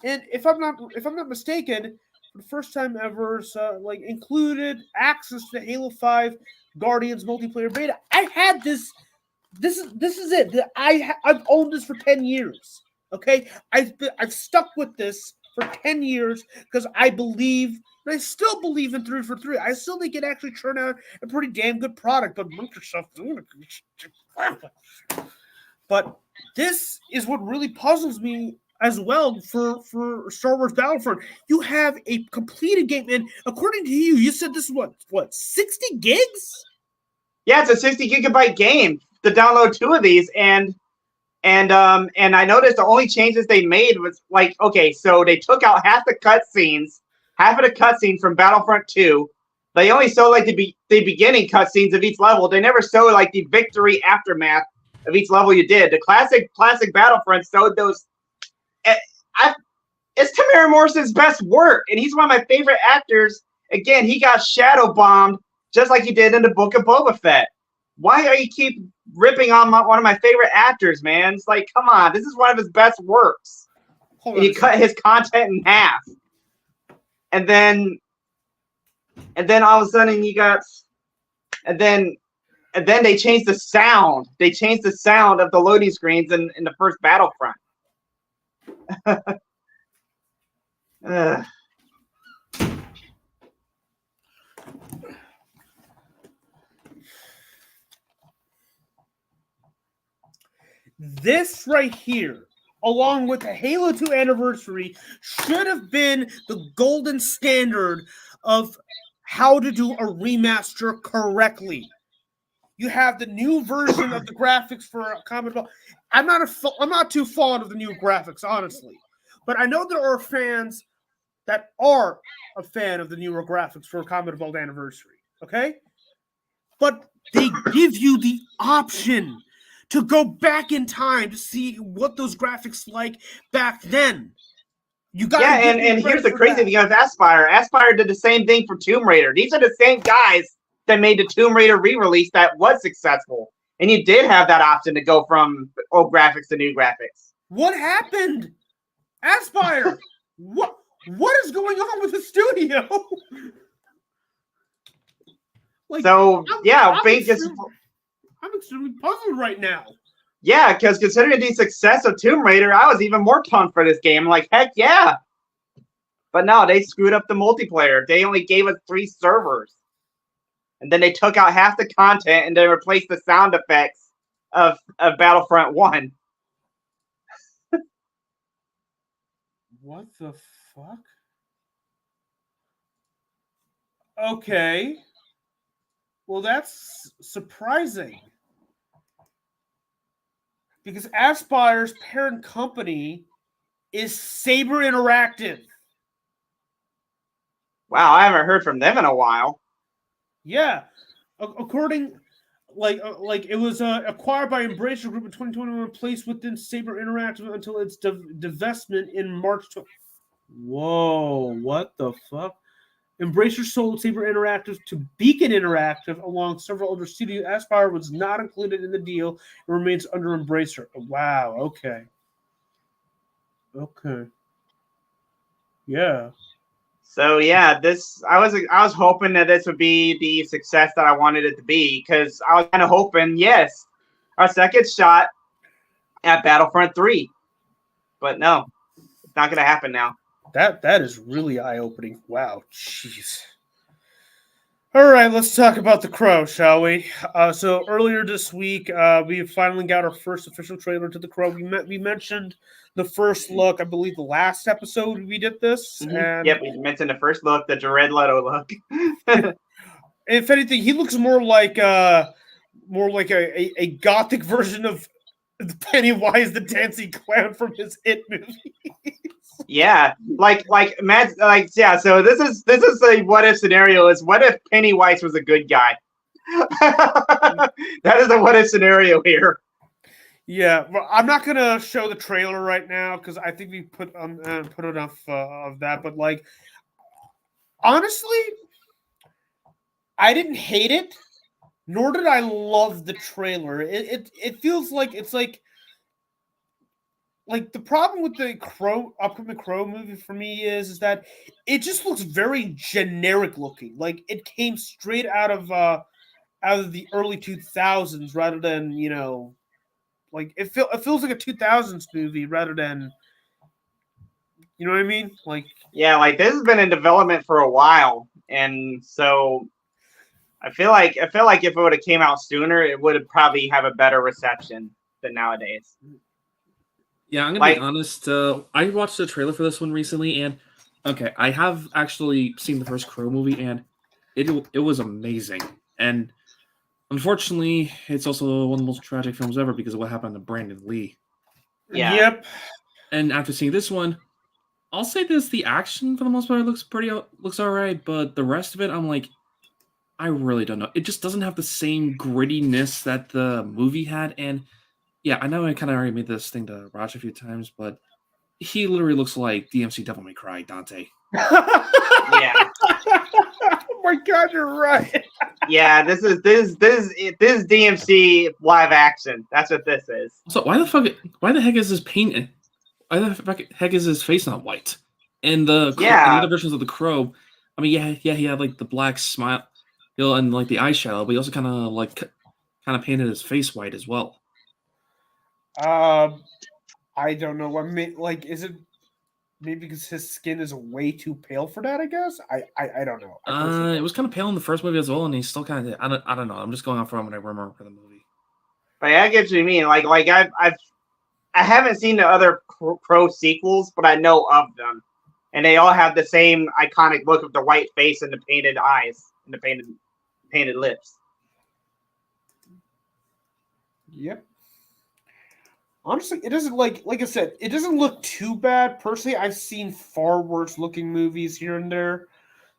And if I'm not mistaken, for the first time ever, like included access to Halo 5 Guardians multiplayer beta. I had this. This is it. I've owned this for 10 years. Okay, I've stuck with this for 10 years because I believe, and I still believe in 343. I still think it actually turned out a pretty damn good product. But Microsoft, but this is what really puzzles me as well for Star Wars Battlefront. You have a completed game, and according to you said this is what 60 gigs? Yeah, it's a 60 gigabyte game to download 2 of these, and I noticed the only changes they made was like, okay, so they took out half of the cutscenes from Battlefront 2. They only showed like the beginning cutscenes of each level. They never showed like the victory aftermath of each level you did. The classic Battlefront showed those. It's Tamara Morrison's best work, and he's one of my favorite actors. Again, he got shadow bombed just like he did in the Book of Boba Fett. Why are you keep ripping on one of my favorite actors, man? It's like, come on, this is one of his best works. And you cut his content in half. And then all of a sudden you got, and then they changed the sound. They changed the sound of the loading screens in the first Battlefront. This right here, along with the Halo 2 anniversary, should have been the golden standard of how to do a remaster correctly. You have the new version of the graphics for Commodore. I'm not too fond of the new graphics, honestly, but I know there are fans that are a fan of the newer graphics for Commodore Vault Anniversary. Okay, but they give you the option to go back in time to see what those graphics like back then. You got and here's the crazy thing of Aspire. Aspire did the same thing for Tomb Raider. These are the same guys that made the Tomb Raider re-release that was successful. And you did have that option to go from old graphics to new graphics. What happened? Aspire, what is going on with the studio? I'm extremely puzzled right now. Yeah, because considering the success of Tomb Raider, I was even more pumped for this game. Like, heck yeah. But no, they screwed up the multiplayer. They only gave us 3 servers. And then they took out half the content and they replaced the sound effects of Battlefront 1. What the fuck? Okay. Well, that's surprising. Because Aspire's parent company is Saber Interactive. Wow, I haven't heard from them in a while. Yeah. According like it was acquired by Embracer Group in 2021, placed within Saber Interactive until its divestment in March. Whoa! What the fuck? Embracer sold Saber Interactive to Beacon Interactive along several other studios. Aspire was not included in the deal and remains under Embracer. Wow. Okay. Okay. Yeah. So yeah, I was hoping that this would be the success that I wanted it to be, because I was kind of hoping, yes, our second shot at Battlefront 3. But no, it's not gonna happen now. That is really eye-opening. Wow. Jeez. All right, let's talk about The Crow, shall we? So earlier this week, we finally got our first official trailer to The Crow. We mentioned the first look, I believe, the last episode we did this. Mm-hmm. And yep, we mentioned the first look, the Jared Leto look. if anything, he looks more like a gothic version of Pennywise the Dancing Clown from his It movie. Yeah, like Matt, yeah. So this is a what if scenario. Is what if Pennywise was a good guy? That is a what if scenario here. Yeah, well, I'm not gonna show the trailer right now because I think we put enough of that. But like, honestly, I didn't hate it, nor did I love the trailer. It feels like it's like the problem with the upcoming Crow movie for me is that it just looks very generic looking. Like it came straight out of the early 2000s rather than, like it feels like a 2000s movie rather than, you know what I mean? Like, yeah, like this has been in development for a while, and so I feel like if it would have came out sooner, it would have probably have a better reception than nowadays. Yeah, I'm gonna be honest. I watched the trailer for this one recently, and okay, I have actually seen the first Crow movie, and it was amazing. And unfortunately, it's also one of the most tragic films ever because of what happened to Brandon Lee. Yeah. Yep. And after seeing this one, I'll say this: the action for the most part looks all right, but the rest of it, I'm like, I really don't know. It just doesn't have the same grittiness that the movie had, and yeah, I know I kind of already made this thing to Raj a few times, but he literally looks like DMC Devil May Cry Dante. Yeah. Oh my God, you're right. Yeah, this is DMC live action. That's what this is. So why the heck is his paint? Why the heck is his face not white? And in the other versions of the Crow, I mean, yeah, he had like the black smile, and like the eyeshadow, but he also kind of painted his face white as well. I don't know what like is it maybe because his skin is way too pale for that, I guess. I don't know. It was kind of pale in the first movie as well, and he's still kind of I don't know. I'm just going off from what I remember for the movie. But yeah, I get what you mean. Like I haven't seen the other Crow sequels, but I know of them, and they all have the same iconic look of the white face and the painted eyes and the painted lips. Yep. Honestly, it doesn't like I said, it doesn't look too bad. Personally, I've seen far worse looking movies here and there,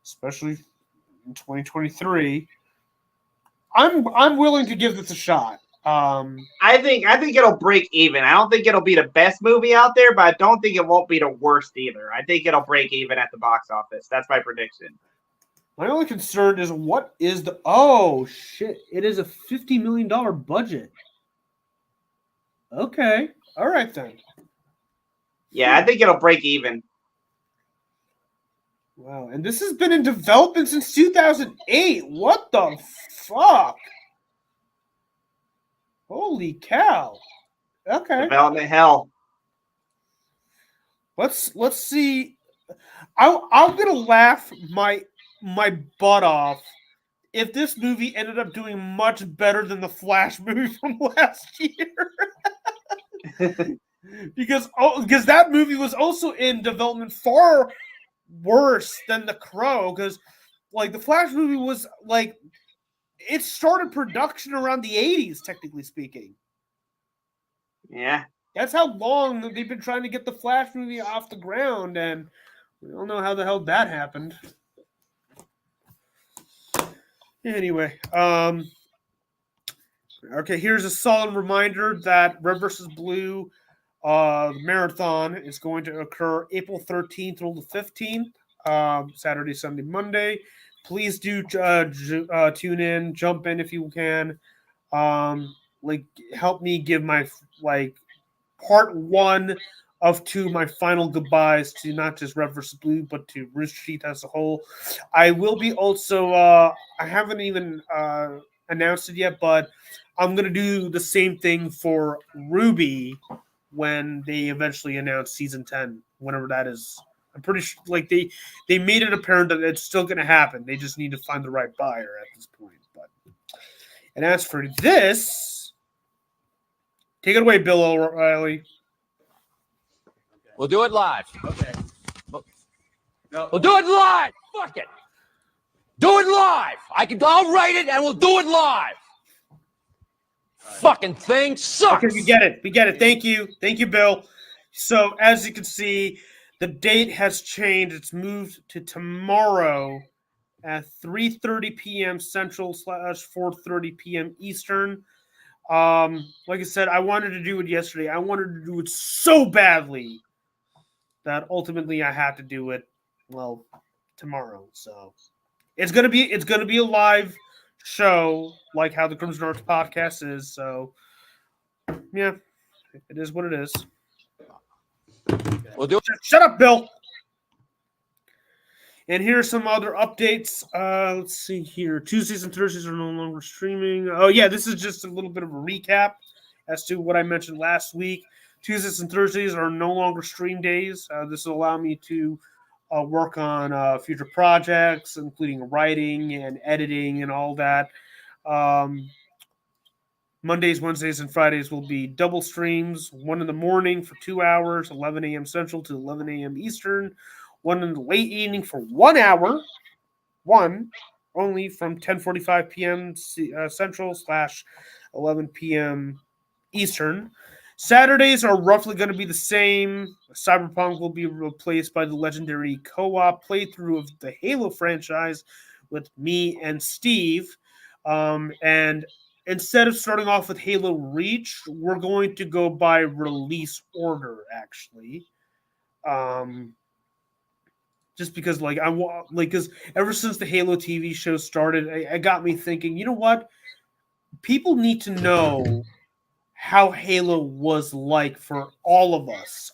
especially in 2023. I'm willing to give this a shot. I think it'll break even. I don't think it'll be the best movie out there, but I don't think it won't be the worst either. I think it'll break even at the box office. That's my prediction. My only concern is oh shit! It is a $50 million budget. Okay. All right, then. Yeah, I think it'll break even. Wow. And this has been in development since 2008. What the fuck? Holy cow. Okay. Development hell. Let's see. I'm going to laugh my butt off if this movie ended up doing much better than the Flash movie from last year. because that movie was also in development far worse than The Crow, because like the Flash movie was like it started production around the 80s, technically speaking. Yeah. That's how long they've been trying to get the Flash movie off the ground, and we don't know how the hell that happened. Anyway, Okay, here's a solemn reminder that Red versus Blue marathon is going to occur April 13th through the 15th, Saturday, Sunday, Monday. Please do tune in, jump in if you can. Like, help me give my part 1 of 2, my final goodbyes to not just Red vs. Blue, but to Rooster Teeth as a whole. I will be also, I haven't even announced it yet, but I'm going to do the same thing for Ruby when they eventually announce season 10, whenever that is. I'm pretty sure, like, they made it apparent that it's still going to happen. They just need to find the right buyer at this point. And as for this, take it away, Bill O'Reilly. We'll do it live. Okay. We'll do it live. Fuck it. Do it live. I'll write it and we'll do it live. Fucking thing sucks. Okay, we get it. Thank you, Bill. So as you can see, the date has changed. It's moved to tomorrow at 3:30 p.m. Central / 4:30 p.m. Eastern. Like I said, I wanted to do it yesterday. I wanted to do it so badly that ultimately I had to do it, well, tomorrow. So it's gonna be a live show, like how the Crimson Arts podcast is. So yeah, it is what it is. We'll do it. Shut up, Bill. And here's some other updates. Let's see here. Tuesdays and Thursdays are no longer streaming. Oh yeah, this is just a little bit of a recap as to what I mentioned last week. Tuesdays and Thursdays are no longer stream days. This will allow me to work on future projects, including writing and editing and all that. Mondays, Wednesdays, and Fridays will be double streams. 1 in the morning for 2 hours, 11 a.m. Central to 11 a.m. Eastern. 1 in the late evening for 1 hour. One only from 10:45 p.m. Central / 11 p.m. Eastern. Saturdays are roughly going to be the same. Cyberpunk will be replaced by the legendary co-op playthrough of the Halo franchise with me and Steve. And instead of starting off with Halo Reach, we're going to go by release order, actually. Just because, because ever since the Halo TV show started, it got me thinking, you know what? People need to know how Halo was like for all of us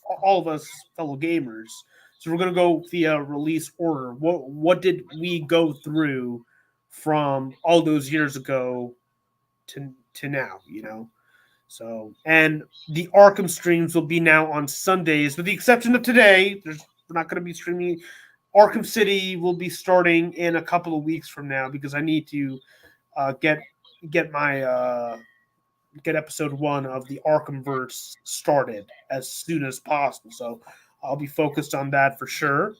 fellow gamers. So we're going to go via release order. What did we go through from all those years ago to now, you know? So, and the Arkham streams will be now on Sundays, with the exception of today. We're not going to be streaming. Arkham City will be starting in a couple of weeks from now because I need to get episode 1 of the Arkhamverse started as soon as possible. So I'll be focused on that for sure.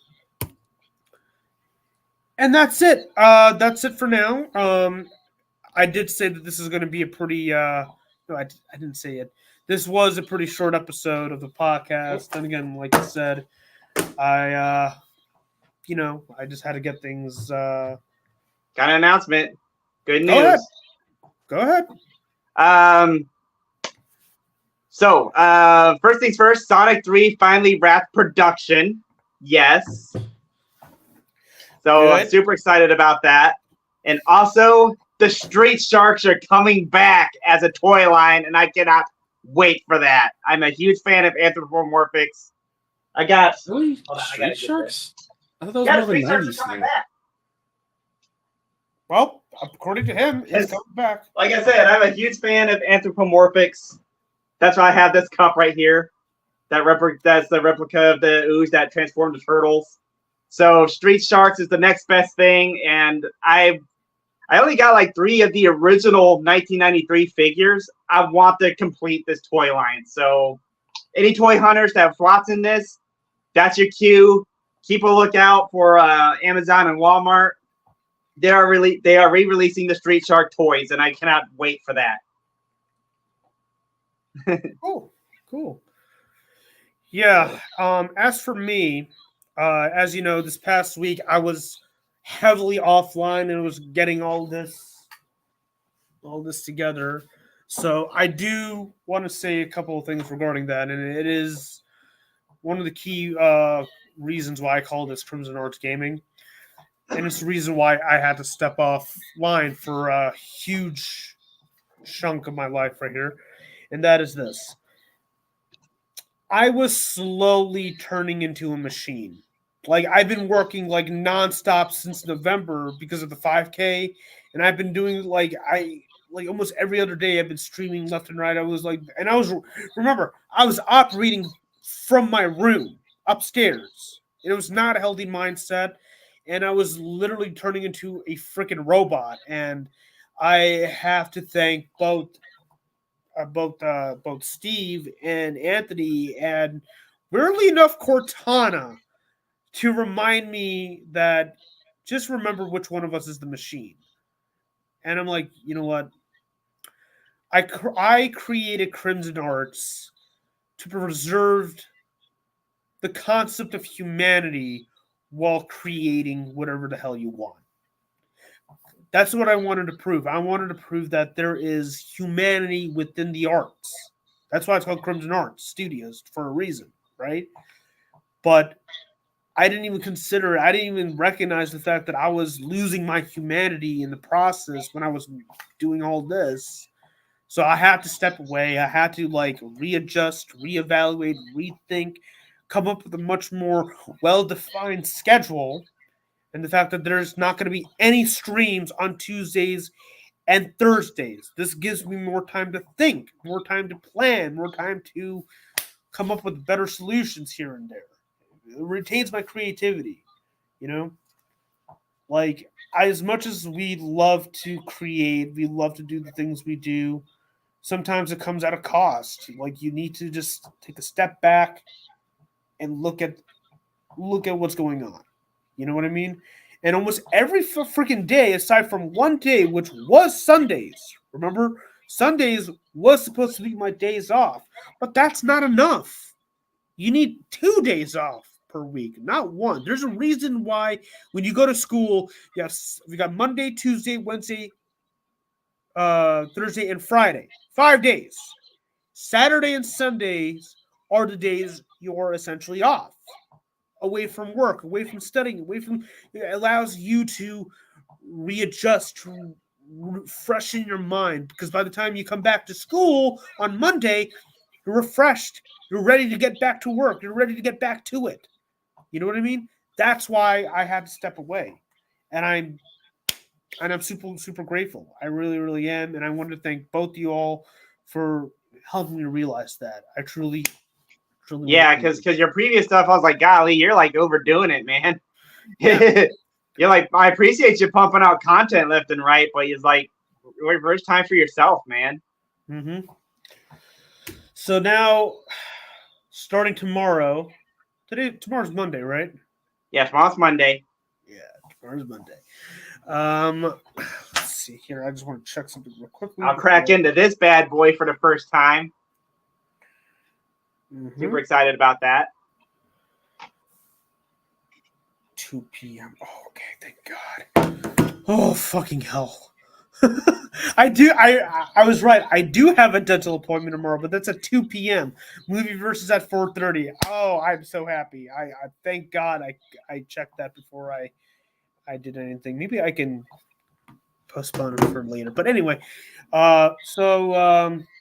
And that's it. That's it for now. I did say that this is going to be a pretty. No, I didn't say it. This was a pretty short episode of the podcast. And again, like I said, I just had to get things. Got an announcement. Good news. Go ahead. So, first things first, Sonic 3 finally wrapped production. Yes. So Good. I'm super excited about that. And also, the Street Sharks are coming back as a toy line, and I cannot wait for that. I'm a huge fan of anthropomorphics. I got Really? Hold on, I Street gotta get Sharks? I thought that was yeah, more of a Street Sharks 90s are coming thing. back. Well, according to him, it's Yes. coming back. Like I said, I'm a huge fan of anthropomorphics. That's why I have this cup right here. That's the replica of the ooze that transformed to turtles. So Street Sharks is the next best thing, and I only got like 3 of the original 1993 figures. I want to complete this toy line. So any toy hunters that have watching this, that's your cue. Keep a lookout for Amazon and Walmart. They are re-releasing the Street Shark toys, and I cannot wait for that. Cool. Yeah. As for me, as you know, this past week I was heavily offline and was getting all this together. So I do want to say a couple of things regarding that, and it is one of the key reasons why I call this Crimson Arts Gaming, and it's the reason why I had to step off line for a huge chunk of my life right here, and that is this. I was slowly turning into a machine. Like I've been working like nonstop since November because of the 5K, and I've been doing like almost every other day. I've been streaming left and right. I was like, and I was remember I was operating from my room upstairs. It was not a healthy mindset, and I was literally turning into a freaking robot. And I have to thank both Steve and Anthony, and weirdly enough, Cortana, to remind me that just remember which one of us is the machine. And I'm like, you know what? I created Crimson Arts to preserve the concept of humanity while creating whatever the hell you want. That's what I wanted to prove. I wanted to prove that there is humanity within the arts. That's why it's called Crimson Arts Studios for a reason, right? But I didn't even recognize the fact that I was losing my humanity in the process when I was doing all this. So I had to step away. I had to like readjust, reevaluate, rethink, come up with a much more well-defined schedule. And the fact that there's not going to be any streams on Tuesdays and Thursdays. This gives me more time to think, more time to plan, more time to come up with better solutions here and there. It retains my creativity, you know? Like, as much as we love to create, we love to do the things we do, sometimes it comes at a cost. Like, you need to just take a step back and look at what's going on. You know what I mean? And almost every freaking day, aside from one day, which was Sundays, remember? Sundays was supposed to be my days off, but that's not enough. You need 2 days off per week, not one. There's a reason why when you go to school, we got Monday, Tuesday, Wednesday, Thursday, and Friday. 5 days. Saturday and Sundays are the days you're essentially off. Away from work, away from studying, it allows you to readjust, to freshen your mind, because by the time you come back to school on Monday, you're refreshed, you're ready to get back to work, you're ready to get back to it. You know what I mean? That's why I had to step away, and I'm super grateful. I really, really am, and I want to thank both of you all for helping me realize that. I truly. Yeah, because your previous stuff, I was like, golly, you're like overdoing it, man. Yeah. You're like, I appreciate you pumping out content left and right, but it's like, where's time for yourself, man? Mm-hmm. So now, starting tomorrow, tomorrow's Monday, right? Yeah, tomorrow's Monday. Yeah, tomorrow's Monday. Let's see here. I just want to check something real quickly. I'll crack into this bad boy for the first time. Mm-hmm. Super excited about that. 2 p.m. Oh, okay, thank God. Oh, fucking hell. I was right. I do have a dental appointment tomorrow, but that's at 2 p.m. Movie versus at 4:30. Oh, I'm so happy. I thank God I checked that before I did anything. Maybe I can postpone it for later. But anyway,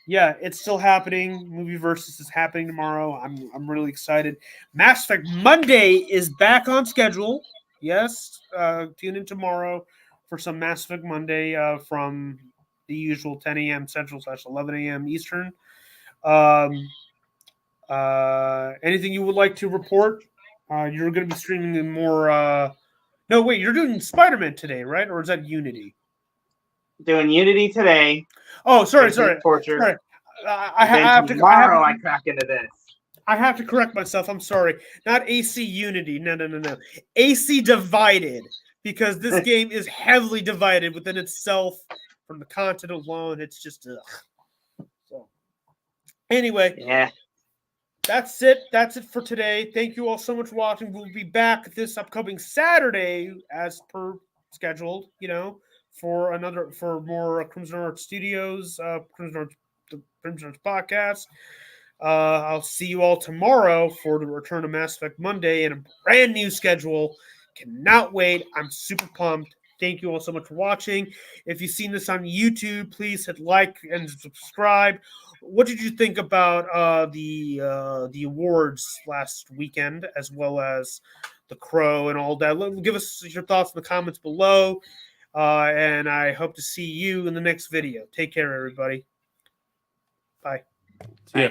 yeah, it's still happening. Movie versus is happening tomorrow. I'm really excited. Mass Effect Monday is back on schedule. Yes, tune in tomorrow for some Mass Effect Monday from the usual 10 a.m. Central / 11 a.m. Eastern. Anything you would like to report? You're going to be streaming more. No, wait, you're doing Spider-Man today, right? Or is that Unity? Doing Unity today. Oh, sorry. Torture. Sorry. I have to crack into this. I have to correct myself. I'm sorry. Not AC Unity. No. AC Divided, because this game is heavily divided within itself from the content alone. It's just so. Anyway, yeah. That's it. That's it for today. Thank you all so much for watching. We'll be back this upcoming Saturday as per scheduled, for more Crimson Arts Studios, the Crimson Arts podcast. I'll see you all tomorrow for the return of Mass Effect Monday and a brand new schedule. Cannot wait. I'm super pumped. Thank you all so much for watching. If you've seen this on YouTube, please hit like and subscribe. What did you think about the awards last weekend, as well as the Crow and all that? Give us your thoughts in the comments below. And I hope to see you in the next video. Take care, everybody. Bye. Yeah.